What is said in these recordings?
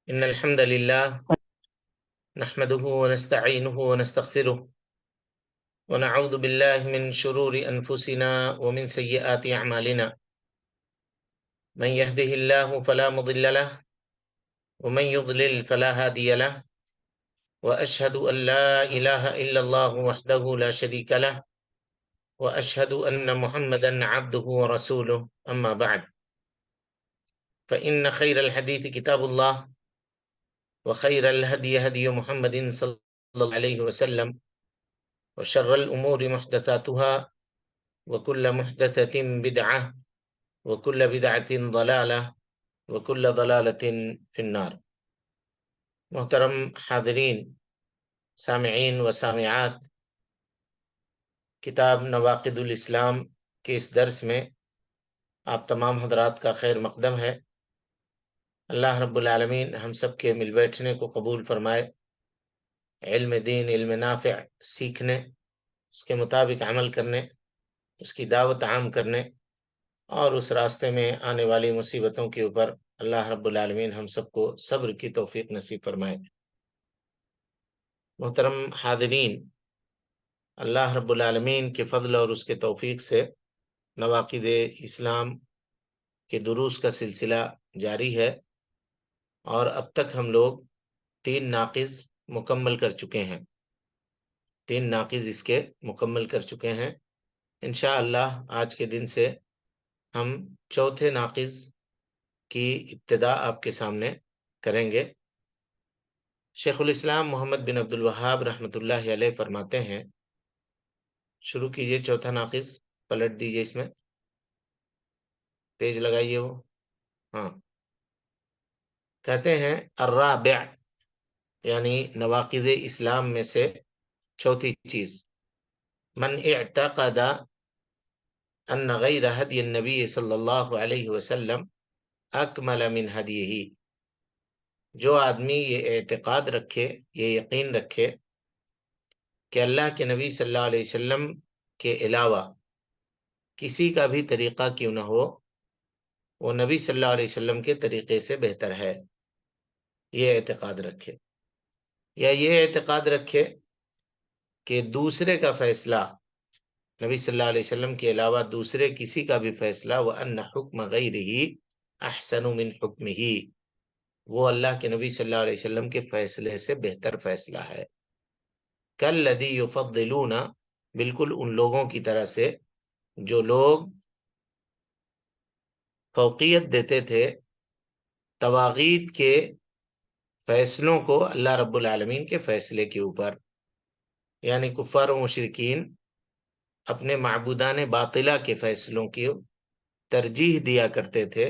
إن الحمد لله نحمده ونستعينه ونستغفره ونعوذ بالله من شرور أنفسنا ومن سيئات أعمالنا. من يهده الله فلا مضل له ومن يضلل فلا هادي له، وأشهد أن لا إله إلا الله وحده لا شريك له، وأشهد أن محمدا عبده ورسوله. أما بعد، فإن خير الحديث كتاب الله، وخير الهدي هدي محمد صلى الله عليه وسلم، وشر الأمور محدثاتها، وكل محدثة بدعة، وكل بدعة ضلالة، وكل ضلالة في النار۔ محترم حاضرین، سامعین و سامعات، کتاب نواقض الاسلام کے اس درس میں آپ تمام حضرات کا خیر مقدم ہے۔ اللہ رب العالمین ہم سب کے مل بیٹھنے کو قبول فرمائے، علم دین، علم نافع سیکھنے، اس کے مطابق عمل کرنے، اس کی دعوت عام کرنے اور اس راستے میں آنے والی مصیبتوں کے اوپر اللہ رب العالمین ہم سب کو صبر کی توفیق نصیب فرمائے۔ محترم حاضرین، اللہ رب العالمین کے فضل اور اس کے توفیق سے نواقض اسلام کے دروس کا سلسلہ جاری ہے، اور اب تک ہم لوگ 3 ناقض مکمل کر چکے ہیں۔ 3 ناقض اس کے مکمل کر چکے ہیں۔ انشاءاللہ آج کے دن سے ہم چوتھے ناقض کی ابتدا آپ کے سامنے کریں گے۔ شیخ الاسلام محمد بن عبد الوہاب رحمۃ اللہ علیہ فرماتے ہیں، شروع کیجئے چوتھا ناقض، پلٹ دیجئے، اس میں پیج لگائیے وہ، ہاں۔ کہتے ہیں الرابع، یعنی نواقض اسلام میں سے چوتھی چیز، من اعتقد ان غیر ہدی النبی صلی اللہ علیہ وسلم اکمل من ہدیہ، جو آدمی یہ اعتقاد رکھے، یہ یقین رکھے کہ اللہ کے نبی صلی اللہ علیہ وسلم کے علاوہ کسی کا بھی طریقہ کیوں نہ ہو، وہ نبی صلی اللہ علیہ وسلم کے طریقے سے بہتر ہے، یہ اعتقاد رکھے، یا یہ اعتقاد رکھے کہ دوسرے کا فیصلہ، نبی صلی اللہ علیہ وسلم کے علاوہ دوسرے کسی کا بھی فیصلہ، وَأَنَّ حُکْمَ غَيْرِهِ أَحْسَنُ مِنْ حُکْمِهِ، وہ اللہ کے نبی صلی اللہ علیہ وسلم کے فیصلے سے بہتر فیصلہ ہے۔ كَالَّذِي يُفَضِّلُونَ، بالکل ان لوگوں کی طرح سے جو لوگ فوقیت دیتے تھے طواغیت کے فیصلوں کو اللہ رب العالمین کے فیصلے کے اوپر، یعنی کفار و مشرکین اپنے معبودان باطلہ کے فیصلوں کی ترجیح دیا کرتے تھے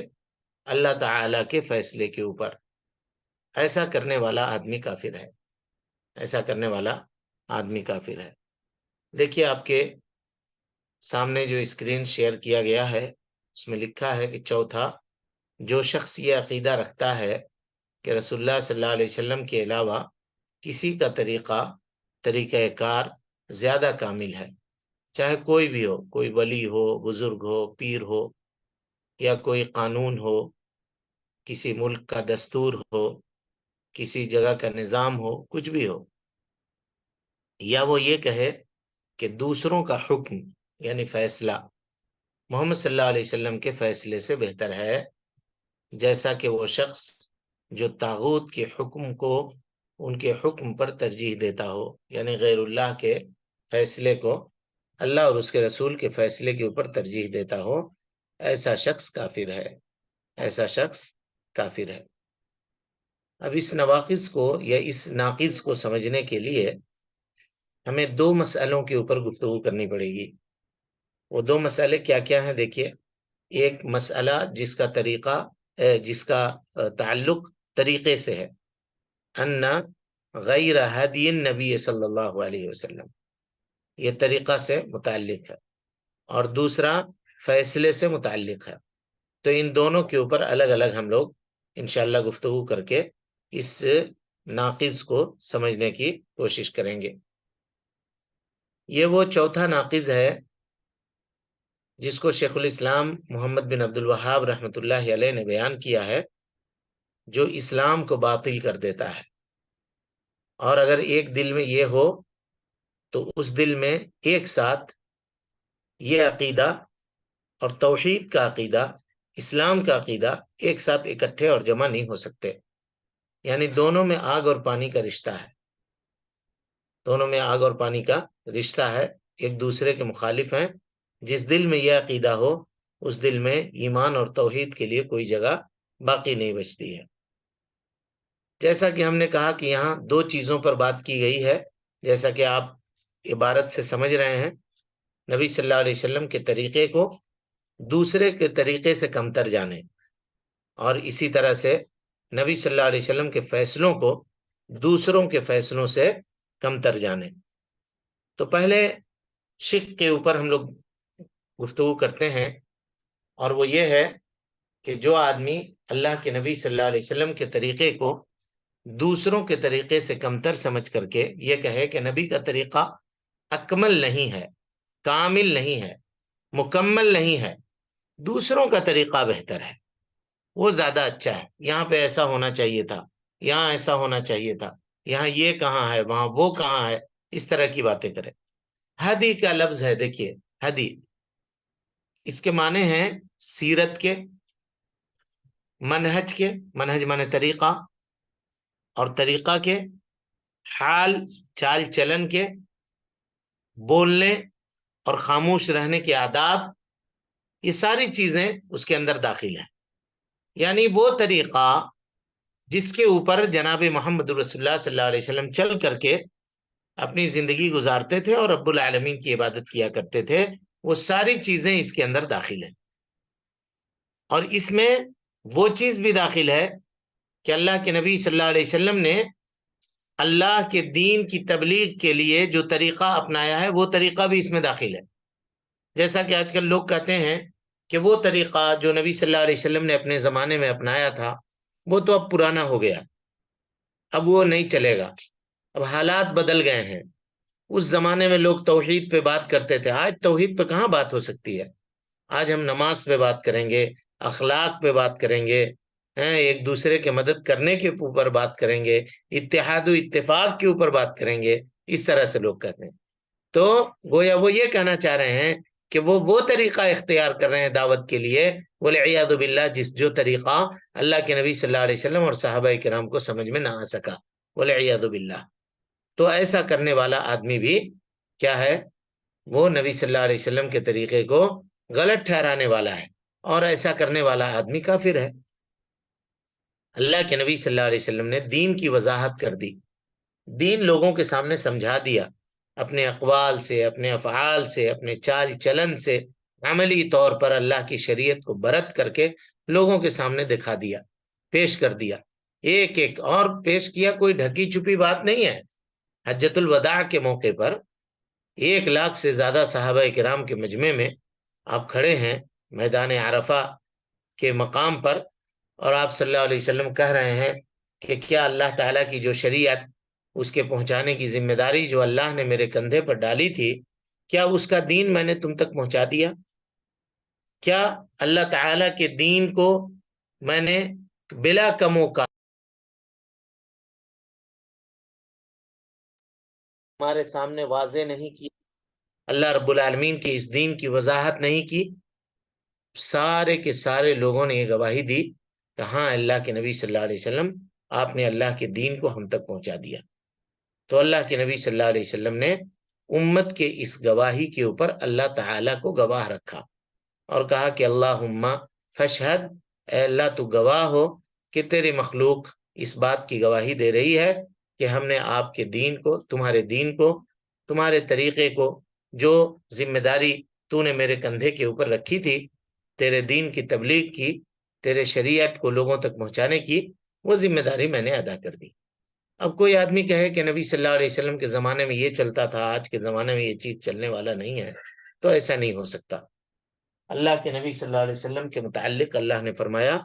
اللہ تعالی کے فیصلے کے اوپر۔ ایسا کرنے والا آدمی کافر ہے، ایسا کرنے والا آدمی کافر ہے۔ دیکھیے آپ کے سامنے جو اسکرین شیئر کیا گیا ہے، اس میں لکھا ہے کہ چوتھا، جو شخص یہ عقیدہ رکھتا ہے کہ رسول اللہ صلی اللہ علیہ وسلم کے علاوہ کسی کا طریقہ کار زیادہ کامل ہے، چاہے کوئی بھی ہو، کوئی ولی ہو، بزرگ ہو، پیر ہو، یا کوئی قانون ہو، کسی ملک کا دستور ہو، کسی جگہ کا نظام ہو، کچھ بھی ہو، یا وہ یہ کہے کہ دوسروں کا حکم یعنی فیصلہ محمد صلی اللہ علیہ وسلم کے فیصلے سے بہتر ہے، جیسا کہ وہ شخص جو طاغوت کے حکم کو ان کے حکم پر ترجیح دیتا ہو، یعنی غیر اللہ کے فیصلے کو اللہ اور اس کے رسول کے فیصلے کے اوپر ترجیح دیتا ہو، ایسا شخص کافر ہے، ایسا شخص کافر ہے۔ اب اس نواقض کو یا اس ناقض کو سمجھنے کے لیے ہمیں 2 مسئلوں کے اوپر گفتگو کرنی پڑے گی۔ وہ 2 مسئلے کیا کیا ہیں؟ دیکھیے، ایک مسئلہ جس کا تعلق طریقے سے ہے، ان غیر ہدی النبی صلی اللہ علیہ وسلم، یہ طریقہ سے متعلق ہے، اور دوسرا فیصلے سے متعلق ہے۔ تو ان دونوں کے اوپر الگ الگ ہم لوگ انشاءاللہ گفتگو کر کے اس ناقض کو سمجھنے کی کوشش کریں گے۔ یہ وہ چوتھا ناقض ہے جس کو شیخ الاسلام محمد بن عبد الوہاب رحمۃ اللہ علیہ نے بیان کیا ہے، جو اسلام کو باطل کر دیتا ہے. اور اگر ایک دل میں یہ ہو تو اس دل میں ایک ساتھ یہ عقیدہ اور توحید کا عقیدہ، اسلام کا عقیدہ ایک ساتھ اکٹھے اور جمع نہیں ہو سکتے. یعنی دونوں میں آگ اور پانی کا رشتہ ہے. دونوں میں آگ اور پانی کا رشتہ ہے، ایک دوسرے کے مخالف ہیں. جس دل میں یہ عقیدہ ہو اس دل میں ایمان اور توحید کے لیے کوئی جگہ باقی نہیں بچتی ہے. جیسا کہ ہم نے کہا کہ یہاں دو چیزوں پر بات کی گئی ہے، جیسا کہ آپ عبارت سے سمجھ رہے ہیں. نبی صلی اللہ علیہ وسلم کے طریقے کو دوسرے کے طریقے سے کمتر جانے، اور اسی طرح سے نبی صلی اللہ علیہ وسلم کے فیصلوں کو دوسروں کے فیصلوں سے کمتر جانے. تو پہلے شک کے اوپر ہم لوگ گفتگو کرتے ہیں، اور وہ یہ ہے کہ جو آدمی اللہ کے نبی صلی اللہ علیہ وسلم کے طریقے کو دوسروں کے طریقے سے کمتر سمجھ کر کے یہ کہے کہ نبی کا طریقہ اکمل نہیں ہے، کامل نہیں ہے، مکمل نہیں ہے، دوسروں کا طریقہ بہتر ہے، وہ زیادہ اچھا ہے، یہاں پہ ایسا ہونا چاہیے تھا، یہاں ایسا ہونا چاہیے تھا، یہاں یہ کہاں ہے، وہاں وہ کہاں ہے، اس طرح کی باتیں کرے. ہدی کا لفظ ہے، دیکھیے ہدی، اس کے معنی ہیں سیرت کے، منہج کے، منہج معنی طریقہ، اور طریقہ کے، حال چال چلن کے، بولنے اور خاموش رہنے کے آداب، یہ ساری چیزیں اس کے اندر داخل ہیں. یعنی وہ طریقہ جس کے اوپر جناب محمد رسول اللہ صلی اللہ علیہ وسلم چل کر کے اپنی زندگی گزارتے تھے اور رب العالمین کی عبادت کیا کرتے تھے، وہ ساری چیزیں اس کے اندر داخل ہیں. اور اس میں وہ چیز بھی داخل ہے کہ اللہ کے نبی صلی اللہ علیہ وسلم نے اللہ کے دین کی تبلیغ کے لیے جو طریقہ اپنایا ہے وہ طریقہ بھی اس میں داخل ہے. جیسا کہ آج کل لوگ کہتے ہیں کہ وہ طریقہ جو نبی صلی اللہ علیہ وسلم نے اپنے زمانے میں اپنایا تھا وہ تو اب پرانا ہو گیا، اب وہ نہیں چلے گا، اب حالات بدل گئے ہیں. اس زمانے میں لوگ توحید پہ بات کرتے تھے، آج توحید پہ کہاں بات ہو سکتی ہے؟ آج ہم نماز پہ بات کریں گے، اخلاق پہ بات کریں گے، ایک دوسرے کے مدد کرنے کے اوپر بات کریں گے، اتحاد و اتفاق کے اوپر بات کریں گے، اس طرح سے لوگ کہتے ہیں. تو گویا وہ یہ کہنا چاہ رہے ہیں کہ وہ طریقہ اختیار کر رہے ہیں دعوت کے لیے، والعیاذ باللہ، جو طریقہ اللہ کے نبی صلی اللہ علیہ وسلم اور صحابہ کرام کو سمجھ میں نہ آ سکا، والعیاذ باللہ. تو ایسا کرنے والا آدمی بھی کیا ہے؟ وہ نبی صلی اللہ علیہ وسلم کے طریقے کو غلط ٹھہرانے والا ہے، اور ایسا کرنے والا آدمی کافر ہے. اللہ کے نبی صلی اللہ علیہ وسلم نے دین کی وضاحت کر دی، دین لوگوں کے سامنے سمجھا دیا، اپنے اقوال سے، اپنے افعال سے، اپنے چال چلن سے، عملی طور پر اللہ کی شریعت کو برت کر کے لوگوں کے سامنے دکھا دیا، پیش کر دیا، ایک ایک اور پیش کیا. کوئی ڈھکی چھپی بات نہیں ہے. حجۃ الوداع کے موقع پر 1,00,000 سے زیادہ صحابہ کرام کے مجمع میں آپ کھڑے ہیں میدان عرفہ کے مقام پر، اور آپ صلی اللہ علیہ وسلم کہہ رہے ہیں کہ کیا اللہ تعالیٰ کی جو شریعت، اس کے پہنچانے کی ذمہ داری جو اللہ نے میرے کندھے پر ڈالی تھی، کیا اس کا دین میں نے تم تک پہنچا دیا؟ کیا اللہ تعالیٰ کے دین کو میں نے بلا کموں کا ہمارے سامنے واضح نہیں کی؟ اللہ رب العالمین کی اس دین کی وضاحت نہیں کی؟ سارے کے سارے لوگوں نے یہ گواہی دی کہ ہاں، اللہ کے نبی صلی اللہ علیہ وسلم، آپ نے اللہ کے دین کو ہم تک پہنچا دیا. تو اللہ کے نبی صلی اللہ علیہ وسلم نے امت کے اس گواہی کے اوپر اللہ تعالیٰ کو گواہ رکھا اور کہا کہ اللہم فشہد، اے اللہ تو گواہ ہو کہ تیری مخلوق اس بات کی گواہی دے رہی ہے کہ ہم نے آپ کے دین کو، تمہارے دین کو، تمہارے طریقے کو، جو ذمہ داری تو نے میرے کندھے کے اوپر رکھی تھی، تیرے دین کی تبلیغ کی، تیرے شریعت کو لوگوں تک پہنچانے کی، وہ ذمہ داری میں نے ادا کر دی. اب کوئی آدمی کہے کہ نبی صلی اللہ علیہ وسلم کے زمانے میں یہ چلتا تھا، آج کے زمانے میں یہ چیز چلنے والا نہیں ہے، تو ایسا نہیں ہو سکتا. اللہ کے نبی صلی اللہ علیہ وسلم کے متعلق اللہ نے فرمایا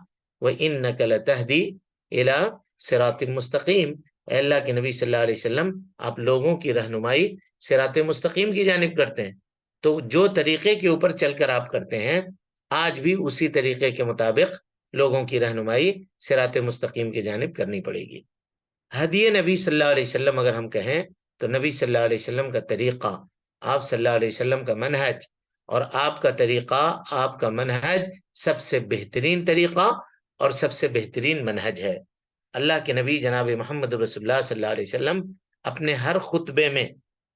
وَإِنَّكَ لَتَهْدِي إِلَىٰ صِرَاطٍ مُسْتَقِيمٍ، اے اللہ کے نبی صلی اللہ علیہ وسلم، آپ لوگوں کی رہنمائی صراط مستقیم کی جانب کرتے ہیں. تو جو طریقے کے اوپر چل کر آپ کرتے ہیں، آج بھی اسی طریقے کے مطابق لوگوں کی رہنمائی صراط مستقیم کی جانب کرنی پڑے گی۔ ہدی نبی صلی اللہ علیہ وسلم اگر ہم کہیں تو نبی صلی اللہ علیہ وسلم کا طریقہ، آپ صلی اللہ علیہ وسلم کا منہج اور آپ کا طریقہ، آپ کا منہج سب سے بہترین طریقہ اور سب سے بہترین منہج ہے۔ اللہ کے نبی جناب محمد رسول اللہ صلی اللہ علیہ وسلم اپنے ہر خطبے میں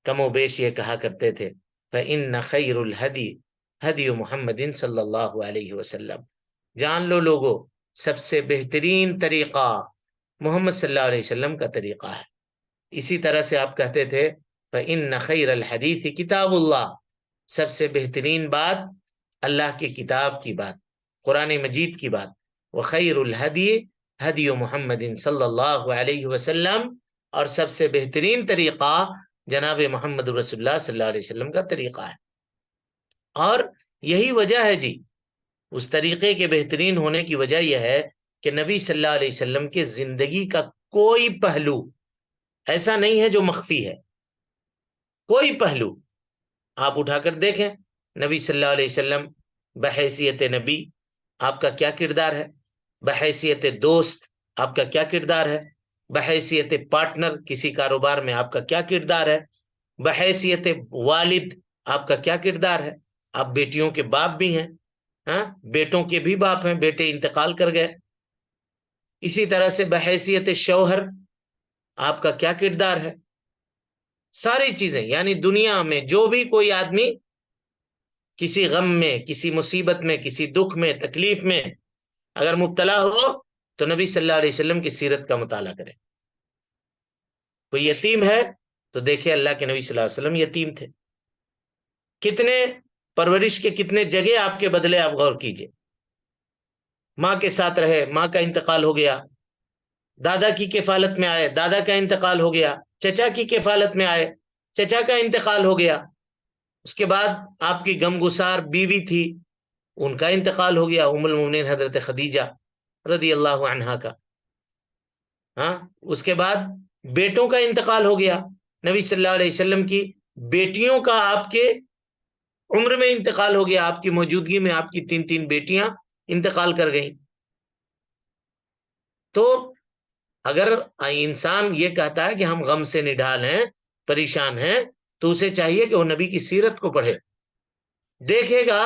کم و بیش یہ کہا کرتے تھے فَإِنَّ خَيْرُ الْهَدِي هَدِيُ محمد صلی اللہ علیہ وسلم، جان لو لوگو سب سے بہترین طریقہ محمد صلی اللہ علیہ وسلم کا طریقہ ہے۔ اسی طرح سے آپ کہتے تھے فَإِنَّ خَيْرَ الْحَدِيثِ کتاب اللہ، سب سے بہترین بات اللہ کی کتاب کی بات، قرآن مجید کی بات، وَخَيْرُ الْهَدِيِ ہدی محمد صلی اللہ علیہ وسلم، اور سب سے بہترین طریقہ جناب محمد رسول اللہ صلی اللہ علیہ وسلم کا طریقہ ہے۔ اور یہی وجہ ہے جی، اس طریقے کے بہترین ہونے کی وجہ یہ ہے کہ نبی صلی اللہ علیہ وسلم کے زندگی کا کوئی پہلو ایسا نہیں ہے جو مخفی ہے۔ کوئی پہلو آپ اٹھا کر دیکھیں، نبی صلی اللہ علیہ وسلم بحیثیت نبی آپ کا کیا کردار ہے، بحیثیت دوست آپ کا کیا کردار ہے، بحیثیت پارٹنر کسی کاروبار میں آپ کا کیا کردار ہے، بحیثیت والد آپ کا کیا کردار ہے۔ آپ بیٹیوں کے باپ بھی ہیں، ہاں بیٹوں کے بھی باپ ہیں، بیٹے انتقال کر گئے۔ اسی طرح سے بحیثیت شوہر آپ کا کیا کردار ہے۔ ساری چیزیں، یعنی دنیا میں جو بھی کوئی آدمی کسی غم میں، کسی مصیبت میں، کسی دکھ میں، تکلیف میں اگر مبتلا ہو تو نبی صلی اللہ علیہ وسلم کی سیرت کا مطالعہ کرے۔ کوئی یتیم ہے تو دیکھیں اللہ کے نبی صلی اللہ علیہ وسلم یتیم تھے، کتنے پرورش کے کتنے جگہ آپ کے بدلے آپ غور کیجئے۔ ماں کے ساتھ رہے، ماں کا انتقال ہو گیا، دادا کی کفالت میں آئے، دادا کا انتقال ہو گیا، چچا کی کفالت میں آئے، چچا کا انتقال ہو گیا، اس کے بعد آپ کی غمگسار بیوی تھی، ان کا انتقال ہو گیا، ام المومنین حضرت خدیجہ رضی اللہ عنہا کا، ہاں اس کے بعد بیٹوں کا انتقال ہو گیا، نبی صلی اللہ علیہ وسلم کی بیٹیوں کا آپ کے عمر میں انتقال ہو گیا، آپ کی موجودگی میں آپ کی 3 بیٹیاں انتقال کر گئیں۔ تو اگر انسان یہ کہتا ہے کہ ہم غم سے نڈال ہیں، پریشان ہیں، تو اسے چاہیے کہ وہ نبی کی سیرت کو پڑھے، دیکھے گا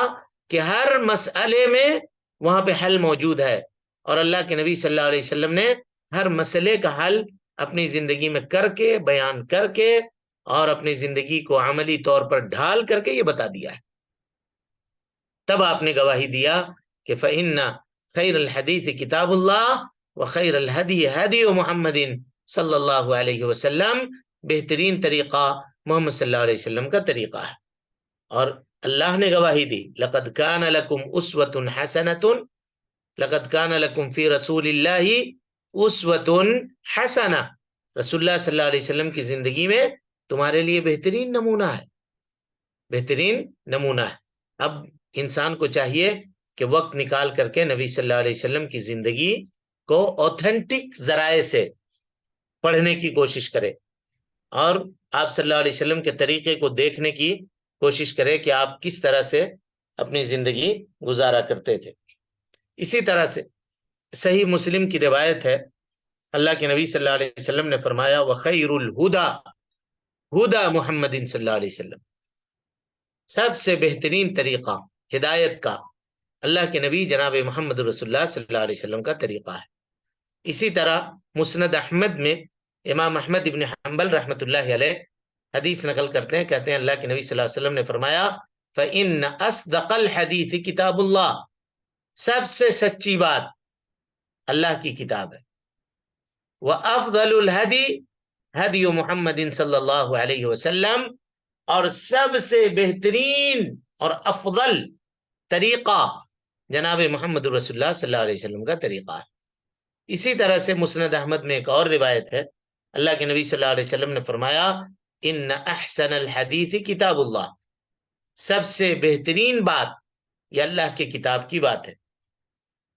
کہ ہر مسئلے میں وہاں پہ حل موجود ہے، اور اللہ کے نبی صلی اللہ علیہ وسلم نے ہر مسئلے کا حل اپنی زندگی میں کر کے، بیان کر کے، اور اپنی زندگی کو عملی طور پر ڈھال کر کے یہ بتا دیا ہے۔ تب آپ نے گواہی دیا کہ فَإِنَّ خَيْرَ الْحَدِيثِ کتاب اللہ وَخَيْرَ الْهَدِيِ هَدِيُ محمد صلی اللہ علیہ وسلم، بہترین طریقہ محمد صلی اللہ علیہ وسلم کا طریقہ ہے۔ اور اللہ نے گواہی دی لَقَدْ كَانَ لَكُمْ أُسْوَةٌ حَسَنَةٌ لَقَدْ كَانَ لَكُمْ فِي رَسُولِ اللَّهِ أُسْوَةٌ حَسَنَةٌ، رسول اللہ صلی اللہ علیہ وسلم کی زندگی میں تمہارے لیے بہترین نمونہ ہے، بہترین نمونہ ہے۔ اب انسان کو چاہیے کہ وقت نکال کر کے نبی صلی اللہ علیہ وسلم کی زندگی کو اوتھینٹک ذرائع سے پڑھنے کی کوشش کرے، اور آپ صلی اللہ علیہ وسلم کے طریقے کو دیکھنے کی کوشش کرے کہ آپ کس طرح سے اپنی زندگی گزارا کرتے تھے۔ اسی طرح سے صحیح مسلم کی روایت ہے، اللہ کے نبی صلی اللہ علیہ وسلم نے فرمایا وَخَيْرُ الْهُدَى ہدى محمد صلی اللہ علیہ وسلم، سب سے بہترین طریقہ ہدایت کا اللہ کے نبی جناب محمد رسول اللہ صلی اللہ علیہ وسلم کا طریقہ ہے۔ اسی طرح مسند احمد میں امام احمد ابن حنبل رحمۃ اللہ علیہ حدیث نقل کرتے ہیں، کہتے ہیں اللہ کے نبی صلی اللہ علیہ وسلم نے فرمایا فَإِنَّ أَصْدَقَ الْحَدِيثِ کتاب اللہ، سب سے سچی بات اللہ کی کتاب ہے، وَأَفْضَلُ الْهَدِي هَدِيُ محمد صلی اللہ علیہ وسلم، اور سب سے بہترین اور افضل طریقہ جناب محمد رسول اللہ صلی اللہ علیہ وسلم کا طریقہ ہے۔ اسی طرح سے مسند احمد میں ایک اور روایت ہے، اللہ کے نبی صلی اللہ علیہ وسلم نے فرمایا ان احسن الحدیث کتاب اللہ، سب سے بہترین بات یہ اللہ کی کتاب کی بات ہے،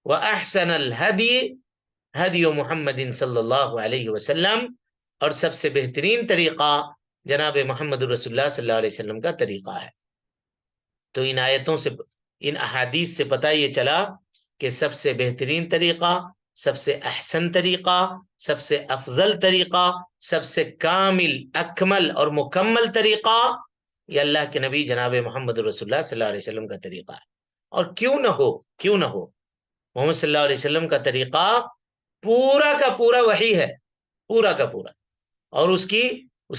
وَأَحْسَنَ الْهَدِي هَدِيُ محمد صلی اللہ علیہ وسلم، اور سب سے بہترین طریقہ جناب محمد رسول اللہ صلی اللہ علیہ وسلم کا طریقہ ہے۔ تو ان آیتوں سے، ان احادیث سے پتہ یہ چلا کہ سب سے بہترین طریقہ، سب سے احسن طریقہ، سب سے افضل طریقہ، سب سے کامل اکمل اور مکمل طریقہ یہ اللہ کے نبی جناب محمد رسول اللہ صلی اللہ علیہ وسلم کا طریقہ ہے۔ اور کیوں نہ ہو محمد صلی اللہ علیہ وسلم کا طریقہ پورا کا پورا وحی ہے، پورا کا پورا، اور اس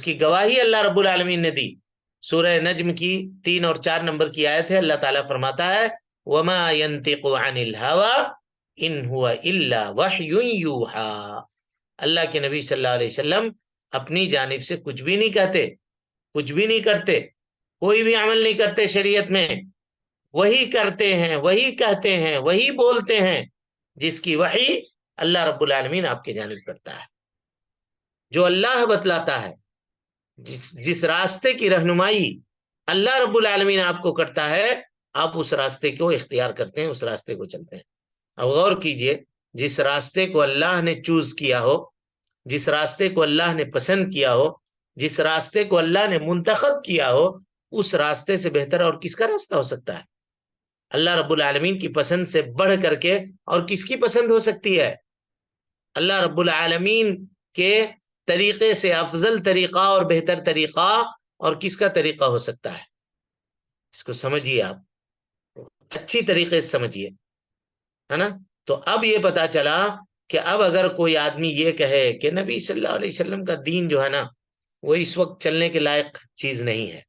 کی گواہی اللہ رب العالمین نے دی۔ سورہ نجم کی 3 اور 4 نمبر کی آیت ہے، اللہ تعالیٰ فرماتا ہے وَمَا يَنْتِقُ عَنِ الْهَوَىٰ إِنْ هُوَ إِلَّا وَحْيٌ يُوحَىٰ۔ اللہ کے نبی صلی اللہ علیہ وسلم اپنی جانب سے کچھ بھی نہیں کہتے، کچھ بھی نہیں کرتے، کوئی بھی عمل نہیں کرتے شریعت میں، وہی کرتے ہیں، وہی کہتے ہیں، وہی بولتے ہیں جس کی وحی اللہ رب العالمین آپ کے جانب کرتا ہے۔ جو اللہ بتلاتا ہے، جس راستے کی رہنمائی اللہ رب العالمین آپ کو کرتا ہے، آپ اس راستے کو اختیار کرتے ہیں، اس راستے کو چلتے ہیں۔ اب غور کیجئے، جس راستے کو اللہ نے چوز کیا ہو، جس راستے کو اللہ نے پسند کیا ہو، جس راستے کو اللہ نے منتخب کیا ہو، اس راستے سے بہتر اور کس کا راستہ ہو سکتا ہے؟ اللہ رب العالمین کی پسند سے بڑھ کر کے اور کس کی پسند ہو سکتی ہے؟ اللہ رب العالمین کے طریقے سے افضل طریقہ اور بہتر طریقہ اور کس کا طریقہ ہو سکتا ہے؟ اس کو سمجھیے، آپ اچھی طریقے سے سمجھیے، ہے نا؟ تو اب یہ پتا چلا کہ اب اگر کوئی آدمی یہ کہے کہ نبی صلی اللہ علیہ وسلم کا دین جو ہے نا وہ اس وقت چلنے کے لائق چیز نہیں ہے،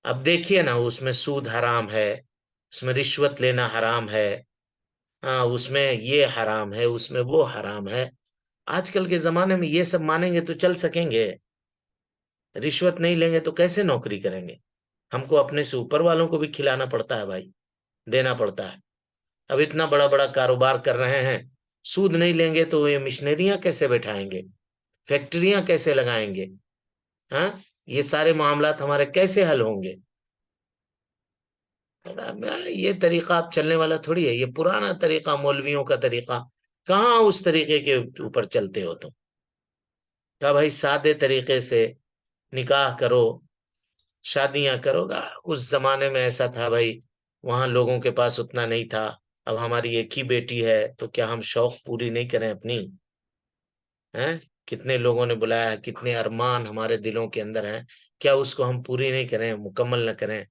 اب دیکھیے نا، اس میں سود حرام ہے، اس میں رشوت لینا حرام ہے، ہاں اس میں یہ حرام ہے، اس میں وہ حرام ہے۔ آج کل کے زمانے میں یہ سب مانیں گے تو چل سکیں گے؟ رشوت نہیں لیں گے تو کیسے نوکری کریں گے؟ ہم کو اپنے سے اوپر والوں کو بھی کھلانا پڑتا ہے بھائی، دینا پڑتا ہے۔ اب اتنا بڑا بڑا کاروبار کر رہے ہیں، سود نہیں لیں گے تو یہ مشنریاں کیسے بیٹھائیں گے؟ فیکٹریاں کیسے لگائیں گے؟ ہاں یہ سارے معاملات ہمارے کیسے حل ہوں گے؟ یہ طریقہ اب چلنے والا تھوڑی ہے، یہ پرانا طریقہ، مولویوں کا طریقہ، کہاں اس طریقے کے اوپر چلتے ہو تم؟ کہا بھائی سادے طریقے سے نکاح کرو، شادیاں کرو گا۔ اس زمانے میں ایسا تھا بھائی، وہاں لوگوں کے پاس اتنا نہیں تھا۔ اب ہماری ایک ہی بیٹی ہے تو کیا ہم شوق پوری نہیں کریں اپنی؟ کتنے لوگوں نے بلایا، کتنے ارمان ہمارے دلوں کے اندر ہیں، کیا اس کو ہم پوری نہیں کریں، مکمل نہ کریں؟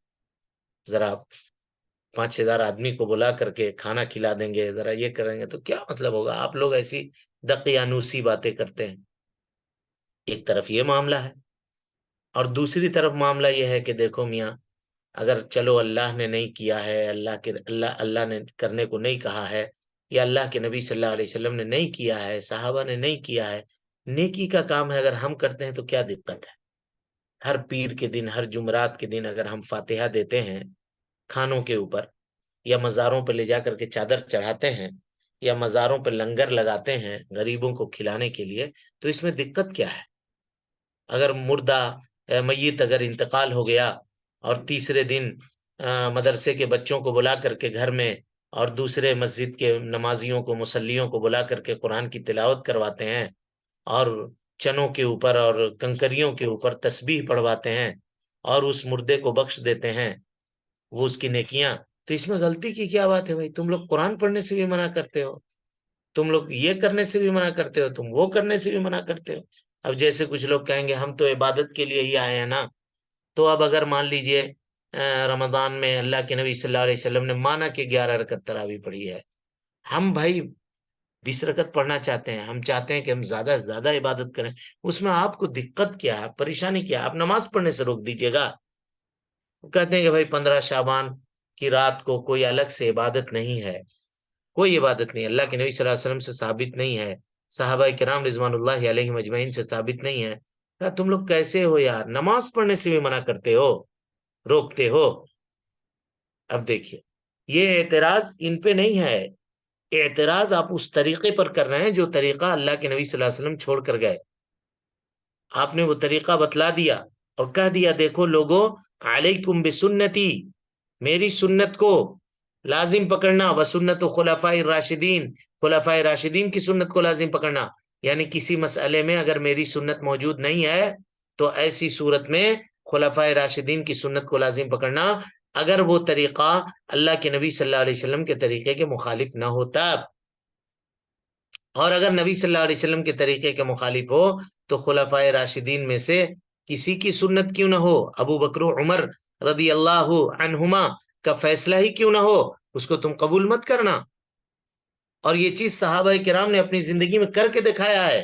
ذرا 5,000 آدمی کو بلا کر کے کھانا کھلا دیں گے، ذرا یہ کریں گے تو کیا مطلب ہوگا؟ آپ لوگ ایسی دقیانوسی باتیں کرتے ہیں۔ ایک طرف یہ معاملہ ہے، اور دوسری طرف معاملہ یہ ہے کہ دیکھو میاں، اگر چلو اللہ نے نہیں کیا ہے، اللہ نے کرنے کو نہیں کہا ہے، یا اللہ کے نبی صلی اللہ علیہ وسلم نے نہیں کیا ہے، صحابہ نے نہیں کیا ہے، نیکی کا کام ہے، اگر ہم کرتے ہیں تو کیا دقت ہے؟ ہر پیر کے دن، ہر جمعرات کے دن اگر ہم فاتحہ دیتے ہیں کھانوں کے اوپر، یا مزاروں پہ لے جا کر کے چادر چڑھاتے ہیں، یا مزاروں پہ لنگر لگاتے ہیں غریبوں کو کھلانے کے لیے، تو اس میں دقت کیا ہے؟ اگر میت اگر انتقال ہو گیا اور تیسرے دن مدرسے کے بچوں کو بلا کر کے گھر میں، اور دوسرے مسجد کے نمازیوں کو، مصلیوں کو بلا کر کے قرآن کی تلاوت کرواتے ہیں، اور چنوں کے اوپر اور کنکریوں کے اوپر تسبیح پڑھواتے ہیں، اور اس مردے کو بخش دیتے ہیں وہ اس کی نیکیاں، تو اس میں غلطی کی کیا بات ہے بھائی؟ تم لوگ قرآن پڑھنے سے بھی منع کرتے ہو، تم لوگ یہ کرنے سے بھی منع کرتے ہو، تم وہ کرنے سے بھی منع کرتے ہو۔ اب جیسے کچھ لوگ کہیں گے ہم تو عبادت کے لیے ہی آئے ہیں نا، تو اب اگر مان لیجئے رمضان میں اللہ کے نبی صلی اللہ علیہ وسلم نے مانا کہ 11 رکعت تراویح پڑھی ہے، ہم بھائی 20 رکعت پڑھنا چاہتے ہیں، ہم چاہتے ہیں کہ ہم زیادہ سے زیادہ عبادت کریں، اس میں آپ کو دقت کیا ہے، پریشانی کیا ہے؟ آپ نماز پڑھنے سے روک دیجیے گا۔ کہتے ہیں کہ بھائی 15 شعبان کی رات کو کوئی الگ سے عبادت نہیں ہے، کوئی عبادت نہیں، اللہ کے نبی صلی اللہ علیہ وسلم سے ثابت نہیں ہے، صحابہ کرام رضوان اللہ علیہ مجمعین سے ثابت نہیں ہے۔ تم لوگ کیسے ہو یار، نماز پڑھنے سے بھی منع کرتے ہو، روکتے ہو؟ اب دیکھیے، یہ اعتراض ان پہ نہیں ہے، اعتراض آپ اس طریقے پر کر رہے ہیں جو طریقہ اللہ کے نبی صلی اللہ علیہ وسلم چھوڑ کر گئے۔ آپ نے وہ طریقہ بتلا دیا اور کہہ دیا دیکھو لوگوں، علیکم بسنتی، میری سنت کو لازم پکڑنا، وسنت خلفاء الراشدین، خلفاء راشدین کی سنت کو لازم پکڑنا، یعنی کسی مسئلے میں اگر میری سنت موجود نہیں ہے تو ایسی صورت میں خلفاء راشدین کی سنت کو لازم پکڑنا، اگر وہ طریقہ اللہ کے نبی صلی اللہ علیہ وسلم کے طریقے کے مخالف نہ ہوتا، اور اگر نبی صلی اللہ علیہ وسلم کے طریقے کے مخالف ہو تو خلفائے راشدین میں سے کسی کی سنت کیوں نہ ہو، ابو بکر و عمر رضی اللہ عنہما کا فیصلہ ہی کیوں نہ ہو، اس کو تم قبول مت کرنا۔ اور یہ چیز صحابہ کرام نے اپنی زندگی میں کر کے دکھایا ہے،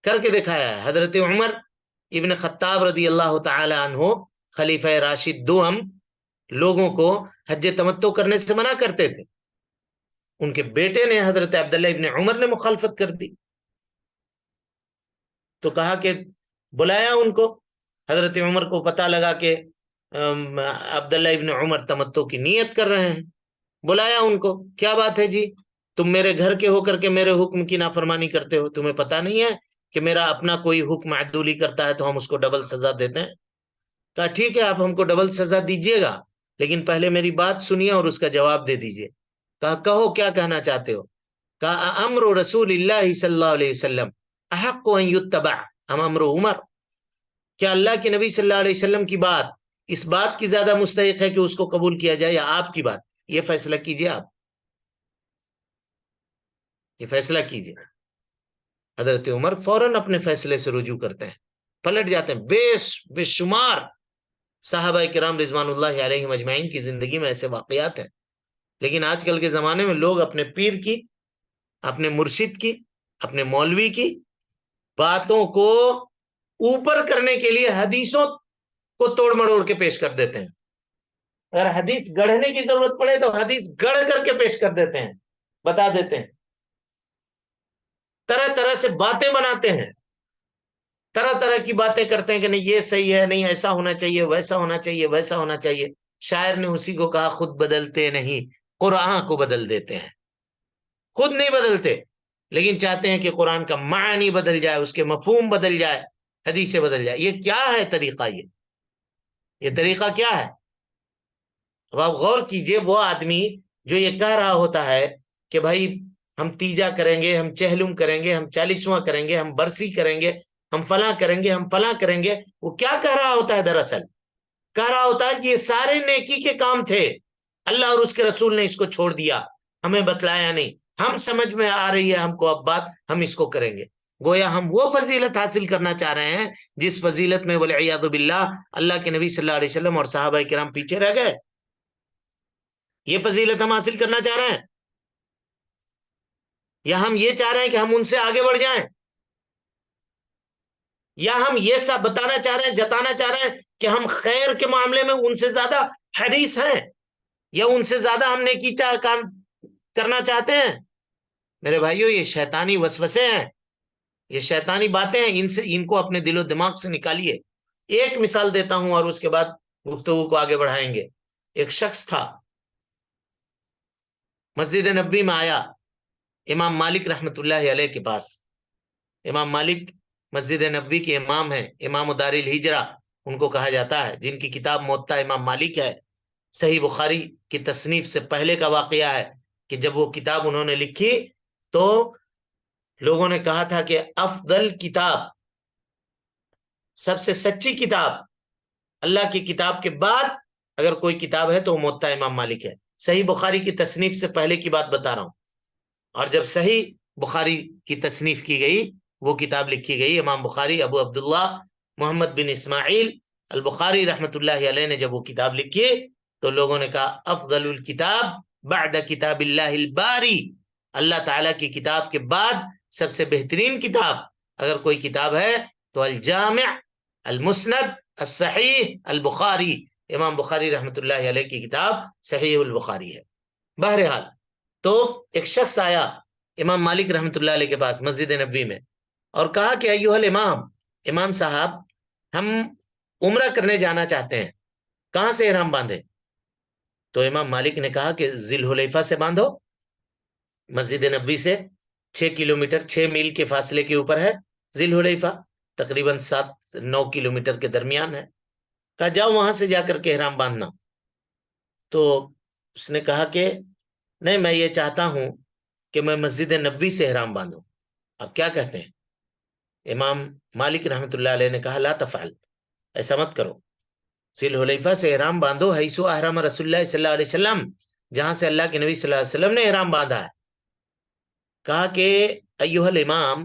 کر کے دکھایا ہے۔ حضرت عمر ابن خطاب رضی اللہ تعالی عنہ خلیفہ راشد دوم لوگوں کو حج تمتع کرنے سے منع کرتے تھے، ان کے بیٹے نے حضرت عبداللہ ابن عمر نے مخالفت کر دی، تو کہا کہ بلایا ان کو۔ حضرت عمر کو پتہ لگا کہ عبداللہ ابن عمر تمتع کی نیت کر رہے ہیں، بلایا ان کو، کیا بات ہے جی، تم میرے گھر کے ہو کر کے میرے حکم کی نافرمانی کرتے ہو، تمہیں پتہ نہیں ہے کہ میرا اپنا کوئی حکم عدولی کرتا ہے تو ہم اس کو ڈبل سزا دیتے ہیں؟ کہا ٹھیک ہے، آپ ہم کو ڈبل سزا دیجئے گا، لیکن پہلے میری بات سنیے اور اس کا جواب دے دیجئے۔ کہا کہو کیا کہنا چاہتے ہو؟ کہا امر رسول اللہ صلی اللہ علیہ وسلم احق ان یتبع ام امر عمر، کیا اللہ کے نبی صلی اللہ علیہ وسلم کی بات اس بات کی زیادہ مستحق ہے کہ اس کو قبول کیا جائے یا آپ کی بات؟ یہ فیصلہ کیجئے، آپ یہ فیصلہ کیجئے۔ حضرت عمر فوراً اپنے فیصلے سے رجوع کرتے ہیں، پلٹ جاتے ہیں۔ بے شمار صحابہ کرام رضوان اللہ علیہم اجمعین کی زندگی میں ایسے واقعات ہیں، لیکن آج کل کے زمانے میں لوگ اپنے پیر کی، اپنے مرشد کی، اپنے مولوی کی باتوں کو اوپر کرنے کے لیے حدیثوں کو توڑ مڑوڑ کے پیش کر دیتے ہیں۔ اگر حدیث گڑھنے کی ضرورت پڑے تو حدیث گڑھ کر کے پیش کر دیتے ہیں، بتا دیتے ہیں، طرح طرح سے باتیں بناتے ہیں، طرح طرح کی باتیں کرتے ہیں کہ نہیں یہ صحیح ہے، نہیں ایسا ہونا چاہیے، ویسا ہونا چاہیے، ویسا ہونا چاہیے۔ شاعر نے اسی کو کہا خود بدلتے نہیں، قرآن کو بدل دیتے ہیں۔ خود نہیں بدلتے لیکن چاہتے ہیں کہ قرآن کا معنی بدل جائے، اس کے مفہوم بدل جائے، حدیثیں بدل جائے۔ یہ کیا ہے طریقہ؟ یہ طریقہ کیا ہے؟ اب آپ غور کیجئے، وہ آدمی جو یہ کہہ رہا ہوتا ہے کہ بھائی ہم تیجا کریں گے، ہم چہلم کریں گے، ہم چالیسواں کریں گے، ہم برسی کریں گے، ہم فلاں کریں گے، ہم فلاں کریں گے، وہ کیا کہہ رہا ہوتا ہے؟ دراصل کہہ رہا ہوتا ہے کہ یہ سارے نیکی کے کام تھے، اللہ اور اس کے رسول نے اس کو چھوڑ دیا، ہمیں بتلایا نہیں، ہم سمجھ میں آ رہی ہے ہم کو اب بات، ہم اس کو کریں گے۔ گویا ہم وہ فضیلت حاصل کرنا چاہ رہے ہیں جس فضیلت میں والعیاذ باللہ اللہ کے نبی صلی اللہ علیہ وسلم اور صحابہ کرام پیچھے رہ گئے۔ یہ فضیلت ہم حاصل کرنا چاہ رہے ہیں، یا ہم یہ چاہ رہے ہیں کہ ہم ان سے آگے بڑھ جائیں، یا ہم یہ سب بتانا چاہ رہے ہیں، جتانا چاہ رہے ہیں کہ ہم خیر کے معاملے میں ان سے زیادہ حریص ہیں، یا ان سے زیادہ ہم نیکی کرنا چاہتے ہیں؟ میرے بھائیو، یہ شیطانی وسوسے ہیں، یہ شیطانی باتیں ہیں، ان کو اپنے دل و دماغ سے نکالیے۔ ایک مثال دیتا ہوں اور اس کے بعد گفتگو کو آگے بڑھائیں گے۔ ایک شخص تھا، مسجد نبوی میں آیا امام مالک رحمت اللہ علیہ کے پاس۔ امام مالک مسجد نبوی کے امام ہیں، امام دار الہجرہ ان کو کہا جاتا ہے، جن کی کتاب موطا امام مالک ہے۔ صحیح بخاری کی تصنیف سے پہلے کا واقعہ ہے کہ جب وہ کتاب انہوں نے لکھی تو لوگوں نے کہا تھا کہ افضل کتاب، سب سے سچی کتاب، اللہ کی کتاب کے بعد اگر کوئی کتاب ہے تو وہ موطا امام مالک ہے۔ صحیح بخاری کی تصنیف سے پہلے کی بات بتا رہا ہوں، اور جب صحیح بخاری کی تصنیف کی گئی، وہ کتاب لکھی گئی، امام بخاری ابو عبداللہ محمد بن اسماعیل البخاری رحمت اللہ علیہ نے جب وہ کتاب لکھی تو لوگوں نے کہا افضل الکتاب بعد کتاب اللہ الباری، اللہ تعالیٰ کی کتاب کے بعد سب سے بہترین کتاب اگر کوئی کتاب ہے تو الجامع المسند الصحیح البخاری، امام بخاری رحمت اللہ علیہ کی کتاب صحیح البخاری ہے۔ بہرحال تو ایک شخص آیا امام مالک رحمت اللہ علیہ کے پاس مسجد نبوی میں اور کہا کہ ایوہ الامام، امام صاحب ہم عمرہ کرنے جانا چاہتے ہیں، کہاں سے احرام باندھے؟ تو امام مالک نے کہا کہ ذی الحلیفہ سے باندھو، مسجد نبوی سے 6 کلومیٹر 6 میل کے فاصلے کے اوپر ہے ذی الحلیفہ، تقریباً 7-9 کلومیٹر کے درمیان ہے۔ کہا جاؤ وہاں سے جا کر کے احرام باندھنا۔ تو اس نے کہا کہ نہیں، میں یہ چاہتا ہوں کہ میں مسجد نبوی سے احرام باندھوں، آپ کیا کہتے ہیں؟ امام مالک رحمت اللہ علیہ نے کہا لا تفعل، ایسا مت کرو، ذی الحلیفہ سے احرام باندھو، حیث احرم رسول اللہ صلی اللہ علیہ وسلم، جہاں سے اللہ کے نبی صلی اللہ علیہ وسلم نے احرام باندھا ہے۔ کہا کہ ایھا الامام،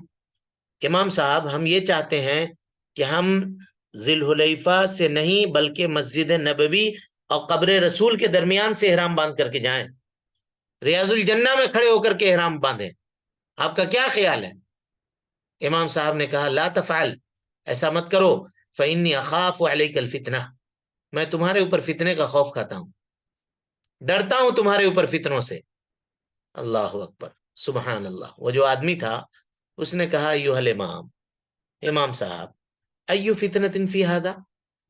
امام صاحب ہم یہ چاہتے ہیں کہ ہم ذی الحلیفہ سے نہیں بلکہ مسجد نبوی اور قبر رسول کے درمیان سے احرام باندھ کر کے جائیں، ریاض الجنہ میں کھڑے ہو کر کے احرام باندھیں۔ آپ کا کیا خیال ہے؟ امام صاحب نے کہا لا تفعل، ایسا مت کرو، فإنی اخاف علیک الفتنہ، میں تمہارے اوپر فتنے کا خوف کھاتا ہوں، ڈرتا ہوں تمہارے اوپر فتنوں سے۔ اللہ اکبر، سبحان اللہ۔ وہ جو آدمی تھا اس نے کہا ایھا الامام، امام صاحب، ایو فتنۃ فی ھذا،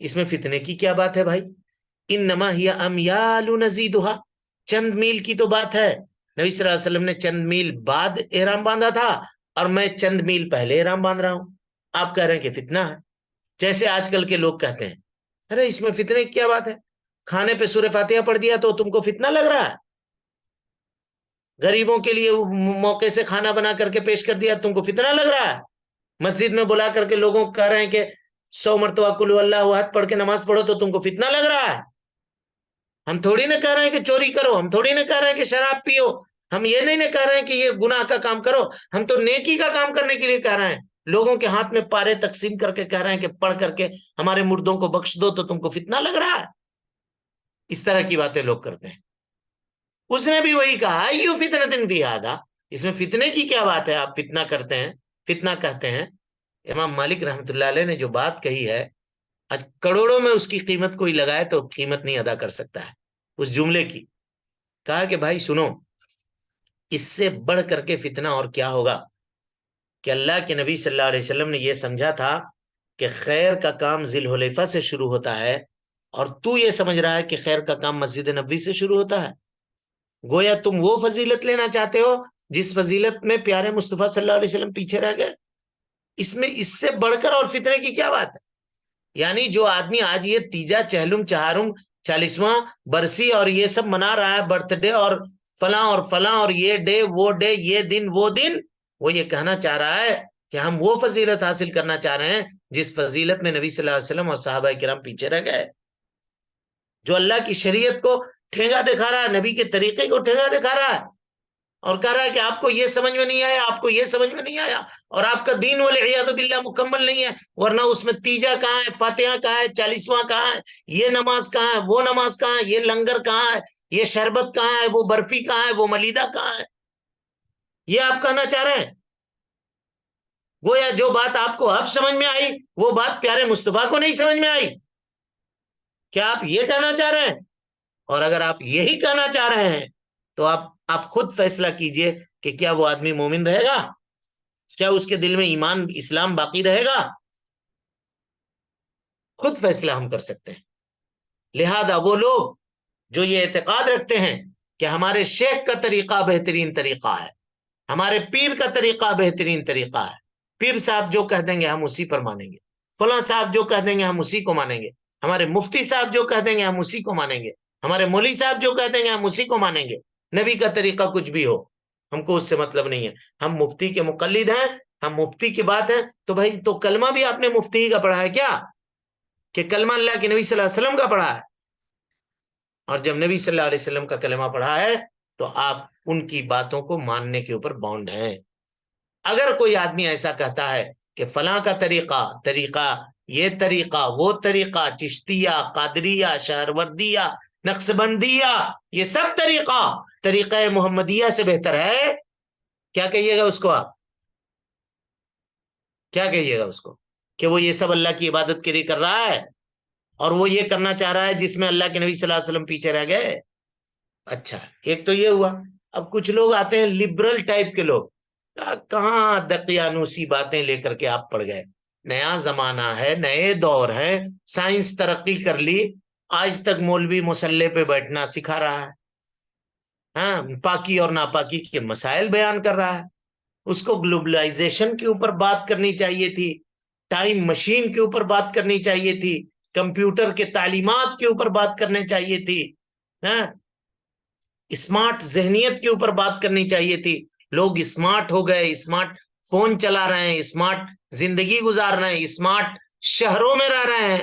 اس میں فتنے کی کیا بات ہے بھائی؟ انما ہی امیال نزیدھا، چند میل کی تو بات ہے، نبی صلی اللہ علیہ وسلم نے چند میل بعد احرام باندھا تھا اور میں چند میل پہلے احرام باندھ رہا ہوں، آپ کہہ رہے ہیں کہ فتنہ ہے۔ جیسے آج کل کے لوگ کہتے ہیں ارے اس میں فتنے کی کیا بات ہے، کھانے پہ سورہ فاتحہ پڑھ دیا تو تم کو فتنہ لگ رہا ہے، غریبوں کے لیے موقع سے کھانا بنا کر کے پیش کر دیا تم کو فتنہ لگ رہا ہے، مسجد میں بلا کر کے لوگوں کو کہہ رہے ہیں کہ 100 مرتبہ قل هو اللہ احد پڑھ کے نماز پڑھو تو تم کو فتنہ لگ رہا ہے۔ ہم تھوڑی نہ کہہ رہے ہیں کہ چوری کرو، ہم تھوڑی نہ کہہ رہے ہیں کہ شراب پیو، ہم یہ نہیں کہہ رہے ہیں کہ یہ گناہ کا کام کرو، ہم تو نیکی کا کام کرنے کے لیے کہہ رہے ہیں۔ لوگوں کے ہاتھ میں پارے تقسیم کر کے کہہ رہے ہیں کہ پڑھ کر کے ہمارے مردوں کو بخش دو تو تم کو فتنہ لگ رہا ہے۔ اس طرح کی باتیں لوگ کرتے ہیں۔ اس نے بھی وہی کہا ایو فتنۃ فی ھذا، اس میں فتنے کی کیا بات ہے، آپ فتنہ کرتے ہیں، فتنہ کہتے ہیں۔ امام مالک رحمۃ اللہ علیہ نے جو بات کہی ہے، آج کروڑوں میں اس کی قیمت کوئی لگائے تو قیمت نہیں ادا کر سکتا ہے اس جملے کی۔ کہا کہ بھائی سنو، اس سے بڑھ کر کے فتنہ اور کیا ہوگا کہ اللہ کے نبی صلی اللہ علیہ وسلم نے یہ سمجھا تھا کہ خیر کا کام ذی الحلیفہ سے شروع ہوتا ہے، اور تو یہ سمجھ رہا ہے کہ خیر کا کام مسجد نبوی سے شروع ہوتا ہے۔ گویا تم وہ فضیلت لینا چاہتے ہو جس فضیلت میں پیارے مصطفیٰ صلی اللہ علیہ وسلم پیچھے رہ گئے، اس میں اس سے بڑھ کر اور فتنے کی کیا بات ہے؟ یعنی جو آدمی آج یہ تیجا چہلم چہارم 40واں برسی اور یہ سب منا رہا ہے، برتھ ڈے اور فلاں اور یہ ڈے وہ ڈے، یہ دن وہ دن، وہ یہ کہنا چاہ رہا ہے کہ ہم وہ فضیلت حاصل کرنا چاہ رہے ہیں جس فضیلت میں نبی صلی اللہ علیہ وسلم اور صحابہ کرام پیچھے رہ گئے، جو اللہ کی شریعت کو ٹھینگا دکھا رہا ہے، نبی کے طریقے کو ٹھینگا دکھا رہا ہے، اور کہہ رہا ہے کہ آپ کو یہ سمجھ میں نہیں آیا، آپ کو یہ سمجھ میں نہیں آیا، اور آپ کا دین والعیاذ باللہ مکمل نہیں ہے، ورنہ اس میں تیجا کہاں ہے، فاتحہ کہاں ہے، 40واں کہاں ہے، یہ نماز کہاں ہے، وہ نماز کہاں ہے، یہ لنگر کہاں ہے، یہ شربت کہاں ہے، وہ برفی کہاں ہے، وہ ملیدہ کہاں ہے؟ یہ آپ کہنا چاہ رہے ہیں؟ گویا جو بات آپ کو اب سمجھ میں آئی وہ بات پیارے مصطفیٰ کو نہیں سمجھ میں آئی، کیا آپ یہ کہنا چاہ رہے ہیں؟ اور اگر آپ یہی کہنا چاہ رہے ہیں تو آپ خود فیصلہ کیجئے کہ کیا وہ آدمی مومن رہے گا، کیا اس کے دل میں ایمان اسلام باقی رہے گا؟ خود فیصلہ ہم کر سکتے ہیں۔ لہذا وہ لوگ جو یہ اعتقاد رکھتے ہیں کہ ہمارے شیخ کا طریقہ بہترین طریقہ ہے، ہمارے پیر کا طریقہ بہترین طریقہ ہے، پیر صاحب جو کہہ دیں گے ہم اسی پر مانیں گے، فلاں صاحب جو کہہ دیں گے ہم اسی کو مانیں گے، ہمارے مفتی صاحب جو کہہ دیں گے ہم اسی کو مانیں گے، ہمارے مولوی صاحب جو کہہ دیں گے ہم اسی کو مانیں گے، نبی کا طریقہ کچھ بھی ہو ہم کو اس سے مطلب نہیں ہے، ہم مفتی کے مقلد ہیں، ہم مفتی کی بات ہے تو بھائی تو کلمہ بھی آپ نے مفتی کا پڑھا ہے کیا؟ کہ کلمہ اللہ کے نبی صلی اللہ علیہ وسلم کا پڑھا ہے؟ اور جب نبی صلی اللہ علیہ وسلم کا کلمہ پڑھا ہے تو آپ ان کی باتوں کو ماننے کے اوپر باؤنڈ ہیں۔ اگر کوئی آدمی ایسا کہتا ہے کہ فلاں کا طریقہ یہ طریقہ وہ طریقہ، چشتیہ، قادریہ، شہروردیہ، نقشبندیہ، یہ سب طریقہ محمدیہ سے بہتر ہے، کیا کہیے گا اس کو؟ آپ کیا کہیے گا اس کو کہ وہ یہ سب اللہ کی عبادت کے لیے کر رہا ہے اور وہ یہ کرنا چاہ رہا ہے جس میں اللہ کے نبی صلی اللہ علیہ وسلم پیچھے رہ گئے؟ اچھا، ایک تو یہ ہوا۔ اب کچھ لوگ آتے ہیں لبرل ٹائپ کے لوگ، کہاں دقیانوسی باتیں لے کر کے آپ پڑ گئے، نیا زمانہ ہے، نئے دور ہے، سائنس ترقی کر لی، آج تک مولوی مسلح پہ بیٹھنا سکھا رہا ہے، ہاں، پاکی اور ناپاکی کے مسائل بیان کر رہا ہے، اس کو گلوبلائزیشن کے اوپر بات کرنی چاہیے تھی، ٹائم مشین کے اوپر بات کرنی چاہیے تھی، کمپیوٹر کے تعلیمات کے اوپر بات کرنی چاہیے تھی، ہاں، اسمارٹ ذہنیت کے اوپر بات کرنی چاہیے تھی۔ لوگ اسمارٹ ہو گئے، اسمارٹ فون چلا رہے ہیں، اسمارٹ زندگی گزار رہے ہیں، اسمارٹ شہروں میں رہ رہے ہیں،